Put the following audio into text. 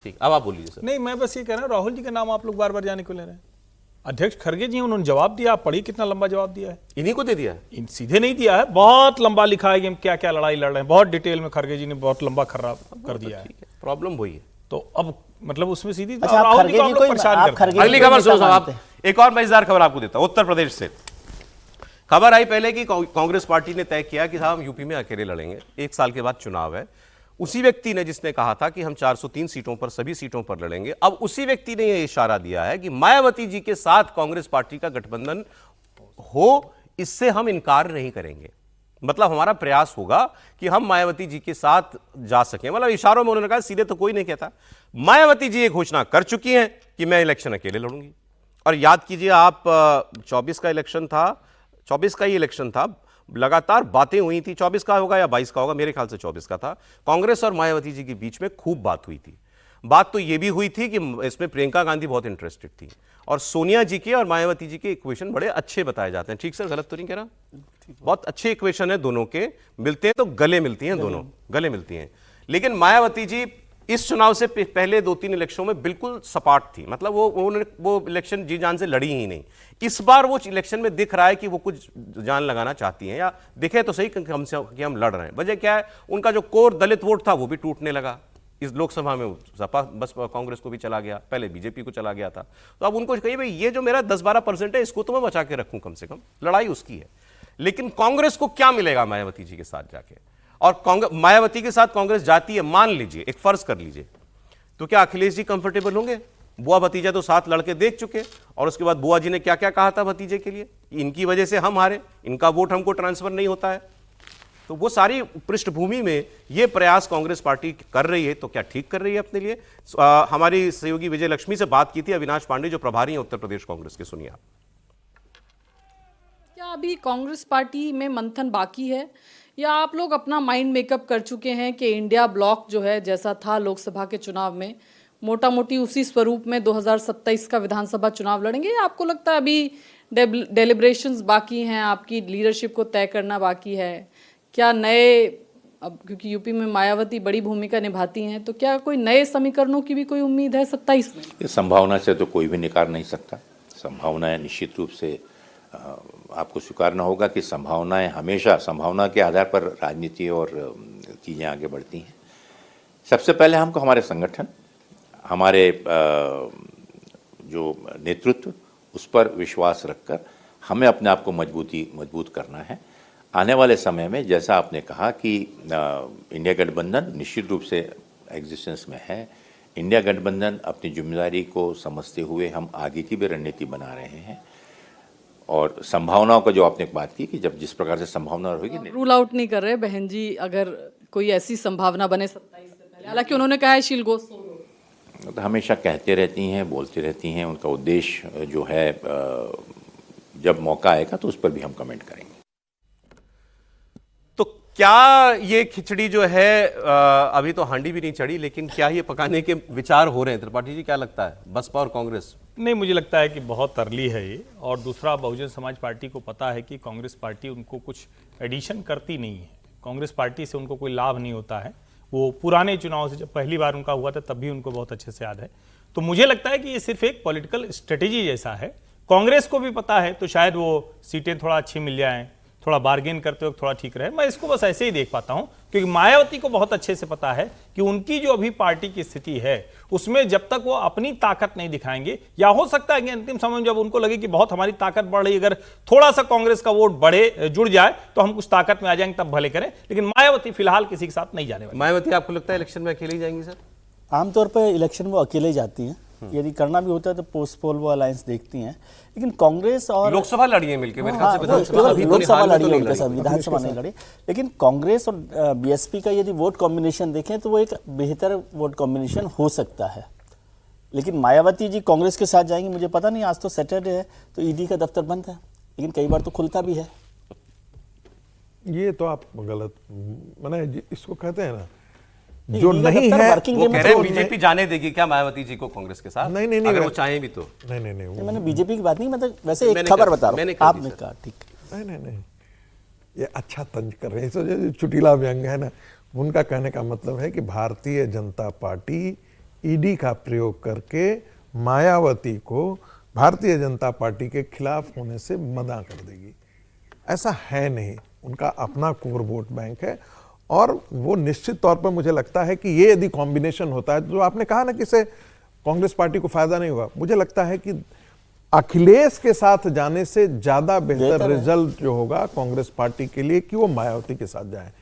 ठीक, अब आप बोलिए सर। नहीं, मैं बस ये कह रहा हूँ, राहुल जी का नाम आप लोग बार बार जाने को ले रहे हैं। अध्यक्ष खड़गे जी उन्होंने जवाब दिया, आप पढ़िए कितना लंबा जवाब दिया है। इन्हीं को दे दिया है? सीधे नहीं दिया है, बहुत लंबा लिखा है कि हम क्या क्या लड़ाई लड़ रहे हैं, बहुत डिटेल में खड़गे जी ने बहुत लंबा खराब कर दिया है। प्रॉब्लम वही है। तो अब मतलब उसमें सीधी अच्छा, राहुल जी को हम लोग परेशान करते हैं। अगली खबर सुनो साहब, एक और मजेदार खबर आपको देता हूं। उत्तर प्रदेश से खबर आई पहले कि कांग्रेस पार्टी ने तय किया कि साहब हम यूपी में अकेले लड़ेंगे, 1 साल के बाद चुनाव है। उसी व्यक्ति ने जिसने कहा था कि हम 403 सीटों पर, सभी सीटों पर लड़ेंगे, अब उसी व्यक्ति ने यह इशारा दिया है कि मायावती जी के साथ कांग्रेस पार्टी का गठबंधन हो, इससे हम इनकार नहीं करेंगे। मतलब हमारा प्रयास होगा कि हम मायावती जी के साथ जा सकें। मतलब इशारों में उन्होंने कहा, सीधे तो कोई नहीं कहता। मायावती जी ये घोषणा कर चुकी हैं कि मैं इलेक्शन अकेले लड़ूंगी। और याद कीजिए आप, 24 का इलेक्शन था, 24 का ही इलेक्शन था, लगातार बातें हुई थी। 24 का होगा या 22 का होगा, मेरे ख्याल से 24 का था। कांग्रेस और मायावती जी के बीच में खूब बात हुई थी। बात तो यह भी हुई थी कि इसमें प्रियंका गांधी बहुत इंटरेस्टेड थी, और सोनिया जी के और मायावती जी के इक्वेशन बड़े अच्छे बताए जाते हैं। ठीक सर, गलत तो नहीं कह रहा? बहुत अच्छे इक्वेशन है दोनों के, मिलते हैं तो गले मिलती हैं, दोनों गले मिलती हैं। लेकिन मायावती जी इस चुनाव से पहले 2-3 इलेक्शनों में बिल्कुल सपाट थी। मतलब वो इलेक्शन जी जान से लड़ी ही नहीं। इस बार वो इलेक्शन में दिख रहा है कि वो कुछ जान लगाना चाहती हैं, या दिखे तो सही कि हम लड़ रहे हैं। वजह क्या है? उनका जो कोर दलित वोट था वो भी टूटने लगा इस लोकसभा में। सपा बस कांग्रेस को भी चला गया, पहले बीजेपी को चला गया था। तो अब उनको कहिए भाई, ये जो मेरा 10-12% है, इसको तो मैं बचा के रखूं, कम से कम लड़ाई उसकी है। लेकिन कांग्रेस को क्या मिलेगा मायावती जी के साथ जाके? और मायावती के साथ कांग्रेस जाती है, मान लीजिए, एक फर्ज कर लीजिए, तो क्या अखिलेश जी कंफर्टेबल होंगे? बुआ भतीजा तो साथ लड़के देख चुके, और उसके बाद बुआ जी ने क्या क्या कहा था भतीजे के लिए, इनकी वजह से हम हारे, इनका वोट हमको ट्रांसफर नहीं होता है। तो वो सारी पृष्ठभूमि में ये प्रयास कांग्रेस पार्टी कर रही है, तो क्या ठीक कर रही है अपने लिए? हमारी सहयोगी विजय लक्ष्मी से बात की थी अविनाश पांडे, जो प्रभारी हैं उत्तर प्रदेश कांग्रेस के। सुनिए आप। क्या अभी कांग्रेस पार्टी में मंथन बाकी है, या आप लोग अपना माइंड मेकअप कर चुके हैं कि इंडिया ब्लॉक जो है, जैसा था लोकसभा के चुनाव में, मोटा मोटी उसी स्वरूप में 2027 का विधानसभा चुनाव लड़ेंगे? या आपको लगता है अभी डेलिब्रेशंस बाकी हैं, आपकी लीडरशिप को तय करना बाकी है? क्या नए, अब क्योंकि यूपी में मायावती बड़ी भूमिका निभाती हैं, तो क्या कोई नए समीकरणों की भी कोई उम्मीद है 27 में? इस संभावना से तो कोई भी निकाल नहीं सकता। संभावनाएं निश्चित रूप से आपको स्वीकारना होगा कि संभावनाएं हमेशा संभावना के आधार पर राजनीति और चीज़ें आगे बढ़ती हैं। सबसे पहले हमको हमारे संगठन, हमारे जो नेतृत्व, उस पर विश्वास रखकर हमें अपने आप को मजबूत करना है। आने वाले समय में, जैसा आपने कहा कि इंडिया गठबंधन निश्चित रूप से एग्जिस्टेंस में है। इंडिया गठबंधन अपनी जिम्मेदारी को समझते हुए हम आगे की भी रणनीति बना रहे हैं। और संभावनाओं का जो आपने बात की कि जब जिस प्रकार से संभावना रहेगी, रूल आउट नहीं कर रहे बहन जी, अगर कोई ऐसी संभावना बने 27 से पहले। हालांकि उन्होंने कहा है शील गोस तो हमेशा कहते रहती हैं, बोलती रहती हैं। उनका उद्देश्य जो है, जब मौका आएगा तो उस पर भी हम कमेंट करेंगे। तो क्या ये खिचड़ी जो है, अभी तो हांडी भी नहीं चढ़ी, लेकिन क्या ये पकाने के विचार हो रहे हैं? त्रिपाठी जी, क्या लगता है, बसपा और कांग्रेस? नहीं, मुझे लगता है कि बहुत अर्ली है ये। और दूसरा, बहुजन समाज पार्टी को पता है कि कांग्रेस पार्टी उनको कुछ एडिशन करती नहीं है। कांग्रेस पार्टी से उनको कोई लाभ नहीं होता है। वो पुराने चुनाव से, जब पहली बार उनका हुआ था, तब भी उनको बहुत अच्छे से याद है। तो मुझे लगता है कि ये सिर्फ एक पॉलिटिकल स्ट्रेटेजी जैसा है। कांग्रेस को भी पता है, तो शायद वो सीटें थोड़ा अच्छी मिल जाएं, थोड़ा बार्गेन करते वक्त थोड़ा ठीक रहे। मैं इसको बस ऐसे ही देख पाता हूं, क्योंकि मायावती को बहुत अच्छे से पता है कि उनकी जो अभी पार्टी की स्थिति है, उसमें जब तक वो अपनी ताकत नहीं दिखाएंगे, या हो सकता है कि अंतिम समय में जब उनको लगे कि बहुत हमारी ताकत बढ़ रही, अगर थोड़ा सा कांग्रेस का वोट जुड़ जाए तो हम कुछ ताकत में आ जाएंगे, तब भले करें। लेकिन मायावती फिलहाल किसी के साथ नहीं जाने वाली। मायावती, आपको लगता है इलेक्शन में अकेले ही जाएंगी सर? आमतौर पर इलेक्शन वो अकेले जाती हैं। यदि करना भी होता है तो पोस्ट पोल वो अलायंस देखती हैं। लेकिन कांग्रेस और लोकसभा लड़ी है मिलकर, मेरे ख्याल से लोकसभा लड़ी है उनके साथ, विधानसभा नहीं लड़ी। लेकिन कांग्रेस और बीएसपी का यदि वोट कॉम्बिनेशन देखें तो वो एक बेहतर वोट कॉम्बिनेशन हो सकता है। लेकिन मायावती जी कांग्रेस के साथ जाएंगी, मुझे पता नहीं। आज तो सैटरडे है, तो ईडी का दफ्तर बंद है, लेकिन कई बार तो खुलता भी है। ये तो आप गलत, मैंने इसको कहते हैं ना, जो नहीं है वो कह रहे हैं बीजेपी जाने देगी क्या मायावती जी को कांग्रेस के साथ? नहीं, अगर वो चाहें भी तो। नहीं, मैंने बीजेपी की बात नहीं, मतलब वैसे एक खबर बता रहा हूं, आपने कहा ठीक। नहीं, ये अच्छा तंज कर रहे हैं। जो चुटीला व्यंग है ना, उनका कहने का मतलब है कि भारतीय जनता पार्टी ईडी का प्रयोग करके मायावती को भारतीय जनता पार्टी के खिलाफ होने से मना कर देगी। ऐसा है नहीं, उनका अपना कोर वोट बैंक है और वो निश्चित तौर पर मुझे लगता है कि ये यदि कॉम्बिनेशन होता है, जो आपने कहा ना कि इससे कांग्रेस पार्टी को फायदा नहीं होगा, मुझे लगता है कि अखिलेश के साथ जाने से ज्यादा बेहतर रिजल्ट जो होगा कांग्रेस पार्टी के लिए कि वो मायावती के साथ जाए,